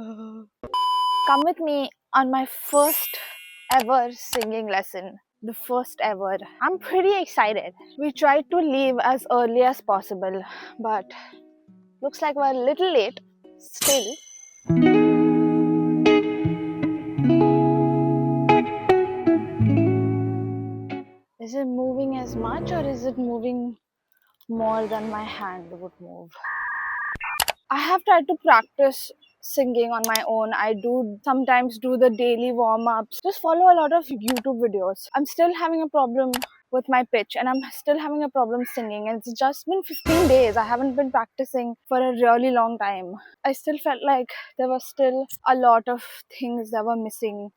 Come with me on my first ever singing lesson. The first ever. I'm pretty excited. We tried to leave as early as possible, but looks like we're a little late still. Is it moving as much or is it moving more than my hand would move? I have tried to practice singing on my own. I do sometimes do the daily warm-ups. Just follow a lot of YouTube videos. I'm still having a problem with my pitch and I'm still having a problem singing, and it's just been 15 days. I haven't been practicing for a really long time. I still felt like there was still a lot of things that were missing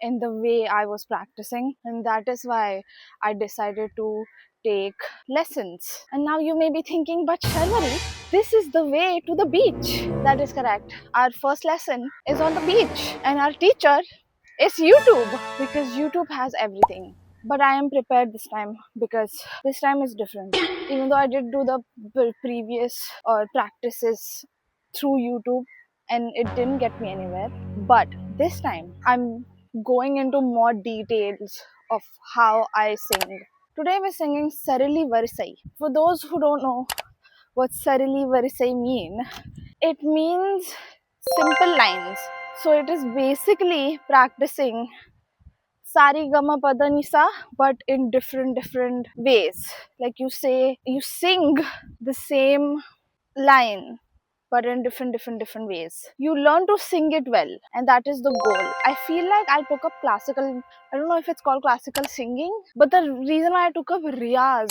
in the way I was practicing, and that is why I decided to take lessons. And now you may be thinking, but Sharvari, this is the way to the beach. That is correct. Our first lesson is on the beach, and our teacher is YouTube, because YouTube has everything. But I am prepared this time because this time is different. Even though I did do the previous practices through YouTube and it didn't get me anywhere, but this time I'm going into more details of how I sing. Today we're singing Sarili Varisai. For those who don't know what Sarili Varisai mean, it means simple lines. So it is basically practicing Sari Gama Pada Nisa, but in different ways. Like you sing the same line but in different ways. You learn to sing it well, and that is the goal. I feel like I took up classical, I don't know if it's called classical singing, but the reason why I took up Riyaz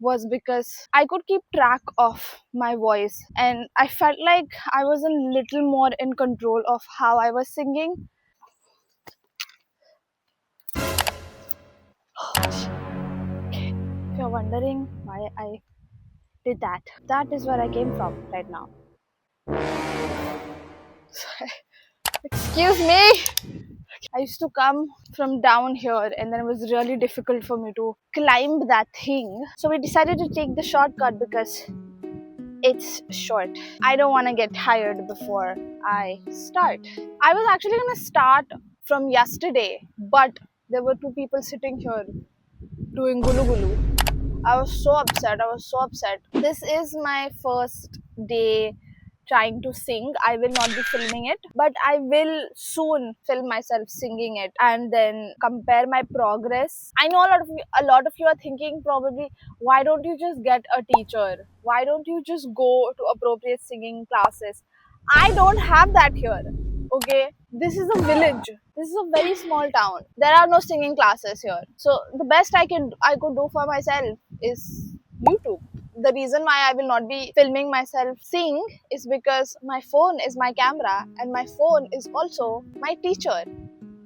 was because I could keep track of my voice, and I felt like I was a little more in control of how I was singing. Okay. If you're wondering why I did that, that is where I came from right now. Excuse me. I used to come from down here and then it was really difficult for me to climb that thing. So we decided to take the shortcut because it's short. I don't want to get tired before I start. I was actually going to start from yesterday, but there were two people sitting here doing gulu gulu. I was so upset. This is my first day trying to sing. I will not be filming it, but I will soon film myself singing it and then compare my progress. I know a lot of you are thinking probably, why don't you just get a teacher? Why don't you just go to appropriate singing classes? I don't have that here. Okay, this is a village. This is a very small town. There are no singing classes here. So the best I could do for myself is YouTube. The reason why I will not be filming myself sing is because my phone is my camera and my phone is also my teacher,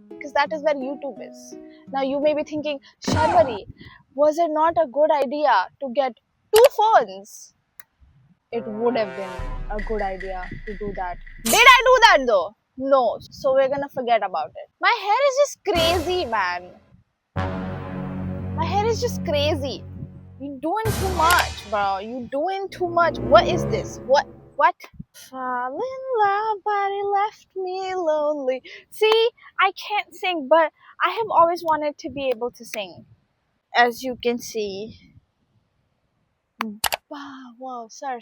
because that is where YouTube is. Now you may be thinking, Sharvari, was it not a good idea to get two phones? It would have been a good idea to do that. Did I do that though? No. So we're gonna forget about it. My hair is just crazy, man. My hair is just crazy. You're doing too much, bro. You're doing too much. What is this? What? Fall in love, but it left me lonely. See, I can't sing, but I have always wanted to be able to sing. As you can see. Wow, wow, sir.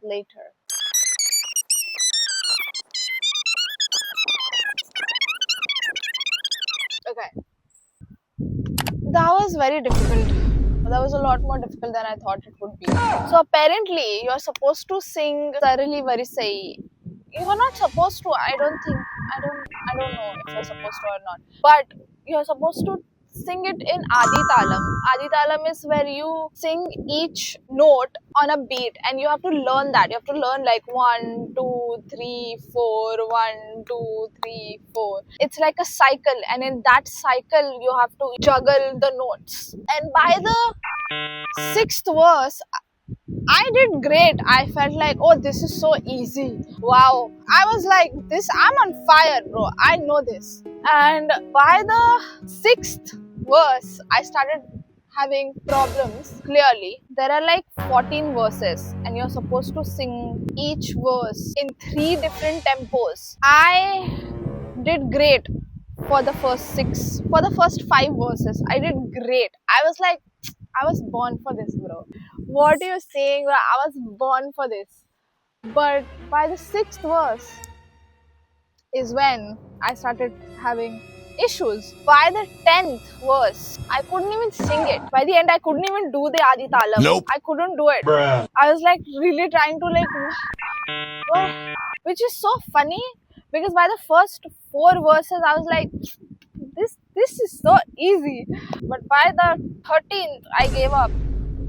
Later. Okay. That was very difficult. That was a lot more difficult than I thought it would be. So apparently, you're supposed to sing Sarili Varisai. You are not supposed to. I don't know if you're supposed to or not. But you're supposed to sing it in Adi Talam. Adi Talam is where you sing each note on a beat, and you have to learn that. You have to learn like 1, 2, 3, 4, 1, 2, 3, 4. It's like a cycle, and in that cycle, you have to juggle the notes. And by the 6th verse, I did great. I felt like, oh, this is so easy. Wow. I was like, I'm on fire, bro. I know this. And by the 6th verse, I started having problems. Clearly, there are like 14 verses, and you're supposed to sing each verse in 3 different tempos. I did great for the first 5 verses. I did great. I was like, I was born for this, bro. What are you saying? I was born for this. But by the 6th verse is when I started having issues. By the 10th verse, I couldn't even sing it. By the end, I couldn't even do the Adi Talam. Nope. I couldn't do it. Bruh. I was like really trying to like, what? Which is so funny because by the first 4 verses, I was like, this is so easy. But by the 13th, I gave up.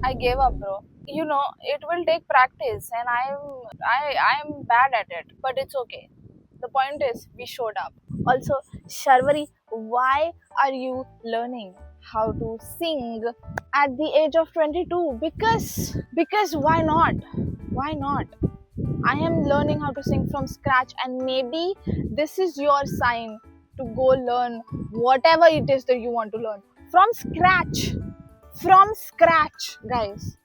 I gave up, bro. You know, it will take practice, and I'm bad at it, but it's okay. The point is, we showed up. Also, Sharvari, why are you learning how to sing at the age of 22? Because why not? Why not? I am learning how to sing from scratch, and maybe this is your sign to go learn whatever it is that you want to learn from scratch. From scratch, guys.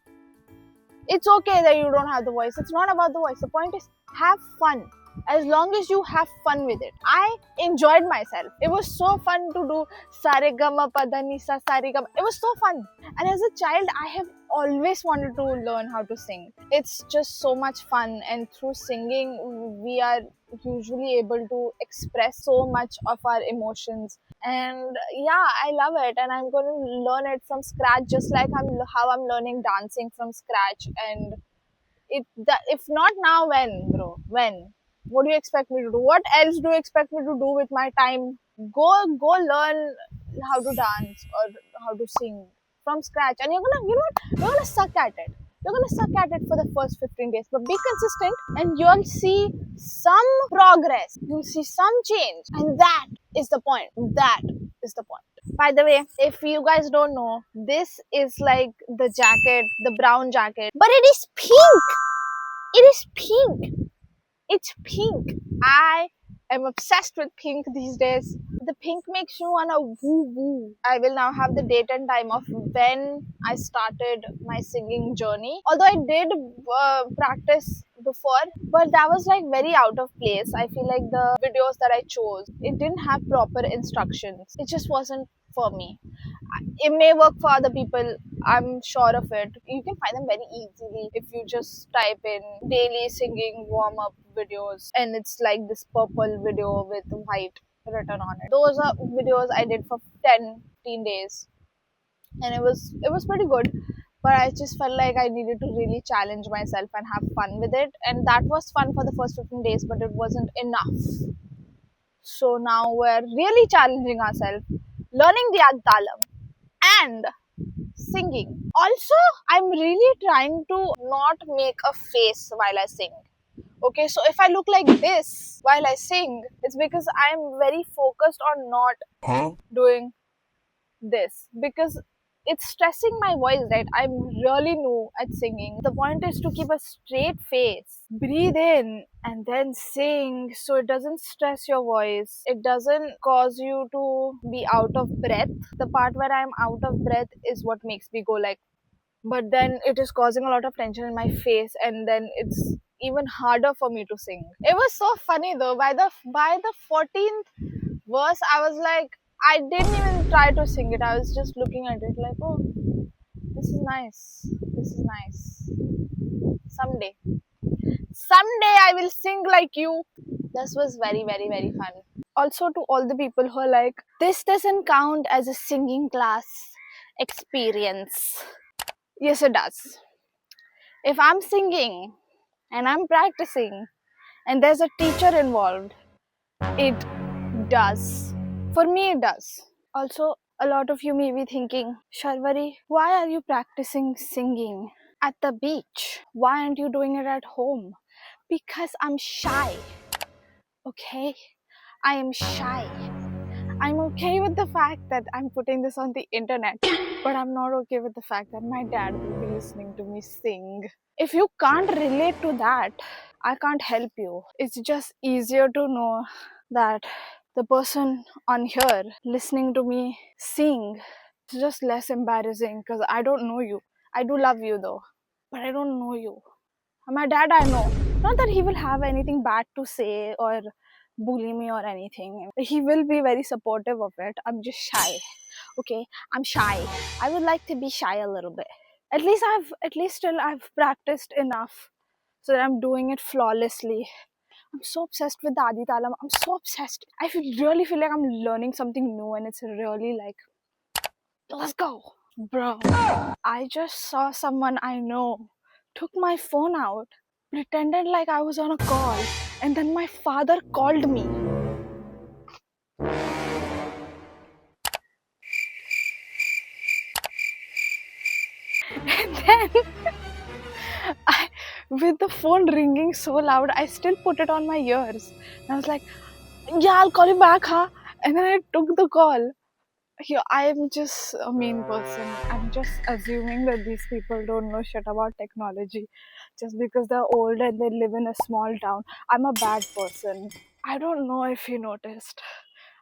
It's okay that you don't have the voice. It's not about the voice. The point is, have fun. As long as you have fun with it. I enjoyed myself. It was so fun to do Saregama Padanisa Saregama. It was so fun. And as a child, I have always wanted to learn how to sing. It's just so much fun, and through singing, we are usually able to express so much of our emotions. And yeah, I love it, and I'm going to learn it from scratch, just like how I'm learning dancing from scratch. And if not now, when, bro? When? What do you expect me to do? What else do you expect me to do with my time? Go learn how to dance or how to sing from scratch, and you're gonna suck at it. You're gonna suck at it for the first 15 days, but be consistent, and you'll see some progress. You'll see some change, and that is the point. That is the point. By the way, if you guys don't know, this is like the jacket, the brown jacket, but it is pink. It is pink. It's pink. I am obsessed with pink these days. The pink makes you wanna woo woo. I will now have the date and time of when I started my singing journey. Although I did practice before, but that was like very out of place. I feel like the videos that I chose, it didn't have proper instructions. It just wasn't for me. It may work for other people, I'm sure of it. You can find them very easily if you just type in daily singing warm up videos, and it's like this purple video with white written on it. Those are videos I did for 10, 15 days, and it was pretty good. But I just felt like I needed to really challenge myself and have fun with it, and that was fun for the first 15 days, but it wasn't enough. So now we're really challenging ourselves, learning the Addalam and singing. Also, I'm really trying to not make a face while I sing. Okay, so if I look like this while I sing, it's because I'm very focused on not doing this, because it's stressing my voice, right? I'm really new at singing. The point is to keep a straight face, breathe in, and then sing, so it doesn't stress your voice. It doesn't cause you to be out of breath. The part where I'm out of breath is what makes me go like, but then it is causing a lot of tension in my face, and then it's even harder for me to sing. It was so funny though. By the 14th verse, I was like, I didn't even try to sing it. I was just looking at it like, oh, this is nice. This is nice. Someday I will sing like you. This was very, very, very fun. Also, to all the people who are like, this doesn't count as a singing class experience. Yes, it does. If I'm singing and I'm practicing and there's a teacher involved, it does. For me, it does. Also, a lot of you may be thinking, Sharvari, why are you practicing singing at the beach? Why aren't you doing it at home? Because I'm shy. Okay? I am shy. I'm okay with the fact that I'm putting this on the internet, but I'm not okay with the fact that my dad will be listening to me sing. If you can't relate to that, I can't help you. It's just easier to know that the person on here listening to me sing It's just less embarrassing because I don't know you. I do love you though, but I don't know you. And my dad, I know. Not that he will have anything bad to say or bully me or anything. He will be very supportive of it. I'm just shy. Okay, I'm shy. I would like to be shy a little bit. At least still I've practiced enough so that I'm doing it flawlessly. I'm so obsessed with the Adi Talam. I'm so obsessed. Really feel like I'm learning something new and it's really like, let's go. Bro, I just saw someone I know took my phone out, pretended like I was on a call, and then my father called me. And then with the phone ringing so loud, I still put it on my ears. And I was like, yeah, I'll call you back, huh? And then I took the call. Yeah, I'm just a mean person. I'm just assuming that these people don't know shit about technology just because they're old and they live in a small town. I'm a bad person. I don't know if you noticed.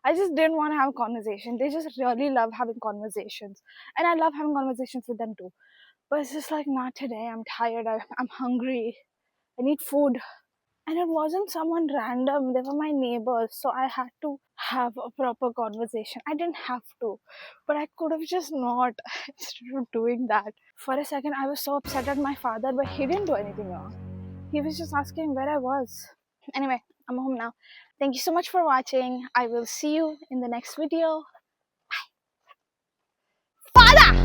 I just didn't want to have a conversation. They just really love having conversations. And I love having conversations with them too. But it's just like, not today. I'm tired. I'm hungry. I need food. And it wasn't someone random, they were my neighbors, so I had to have a proper conversation. I didn't have to, but I could have just not instead of doing that. For a second, I was so upset at my father, but he didn't do anything wrong. He was just asking where I was. Anyway, I'm home now. Thank you so much for watching. I will see you in the next video. Father!